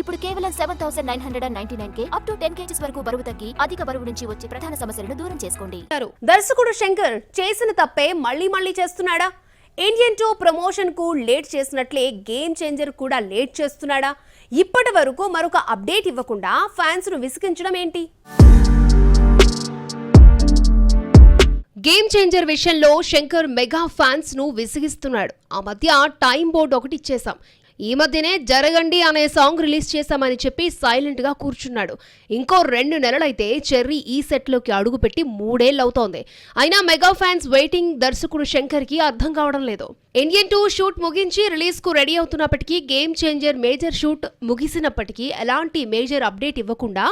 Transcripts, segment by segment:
ఇప్పుడు కేవలం 7,999 up to 10 kgs వరకు బరువు తగ్గి అధిక బరువు నుంచి వచ్చే ప్రధాన సమస్యలను దూరం చేసుకోండి. దర్శకుడు శంకర్ చేసిన తప్పే మళ్ళీ చేస్తున్నాడా? ఇండియన్ 2 ప్రమోషన్ కు లేట్ చేసినట్లే గేమ్ చేంజర్ కూడా లేట్ చేస్తున్నాడా? ఇప్పటి వరకు మరొక అప్డేట్ ఇవ్వకుండా ఫ్యాన్స్ ను విసిగించడం ఏంటి? గేమ్ చేంజర్ విషయంలో శంకర్ మెగా ఫ్యాన్స్ ను విసిగిస్తున్నాడు. ఆ మధ్య టైం బోర్డు ఒకటి ఇచ్చేసాం, ఈ మధ్యనే జరగండి అనే సాంగ్ రిలీజ్ చేశామని చెప్పి సైలెంట్ గా కూర్చున్నాడు. ఇంకో 2 నెలలైతే చెర్రీ ఈ సెట్ లోకి అడుగుపెట్టి 3 ఏళ్ళు అవుతోంది. అయినా మెగా ఫ్యాన్స్ వెయిటింగ్ దర్శకుడు శంకర్ కి అర్థం కావడం లేదు. ఇండియన్ 2 షూట్ ముగించి రిలీజ్ కు రెడీ అవుతున్నప్పటికీ, గేమ్ చేంజర్ మేజర్ షూట్ ముగిసినప్పటికీ ఎలాంటి మేజర్ అప్డేట్ ఇవ్వకుండా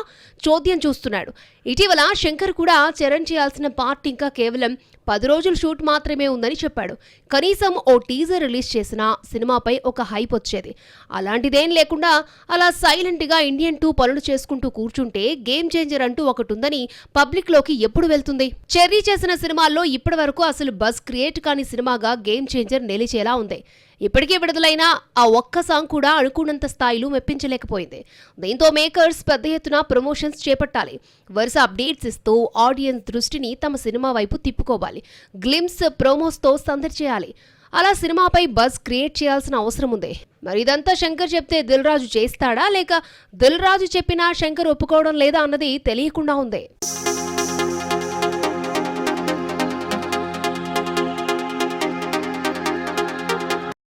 చోద్యం చూస్తున్నాడు. ఇటీవల శంకర్ కూడా చరణ్ చేయాల్సిన పార్ట్ ఇంకా కేవలం 10 రోజుల షూట్ మాత్రమే ఉందని చెప్పాడు. కనీసం ఓ టీజర్ రిలీజ్ చేసినా సినిమాపై ఒక హైప్ వచ్చేది. అలాంటిదేం లేకుండా అలా సైలెంట్ గా ఇండియన్ 2 పనులు చేసుకుంటూ కూర్చుంటే గేమ్ చేంజర్ అంటూ ఒకటి ఉందని పబ్లిక్ లోకి ఎప్పుడు వెళ్తుంది? చెర్రీ చేసిన సినిమాల్లో ఇప్పటి వరకు అసలు బజ్ క్రియేట్ కాని సినిమాగా గేమ్ చేంజర్ నిలిచేలా ఉంది. ఇప్పటికే విడుదలైన ఆ ఒక్క సాంగ్ కూడా అనుకున్నంత స్థాయిలో మెప్పించలేకపోయింది. దీంతో మేకర్స్ పెద్ద ఎత్తున ప్రమోషన్స్ చేపట్టాలి. వరుస అప్డేట్స్ ఇస్తూ ఆడియన్స్ దృష్టిని తమ సినిమా వైపు తిప్పుకోవాలి. గ్లిమ్స్, ప్రోమోస్తో సందడి చేయాలి. అలా సినిమాపై బజ్ క్రియేట్ చేయాల్సిన అవసరం ఉంది. మరి ఇదంతా శంకర్ చెప్తే దిల్ రాజు చేస్తాడా, లేక దిల్ రాజు చెప్పినా శంకర్ ఒప్పుకోవడం లేదా అన్నది తెలియకుండా ఉంది.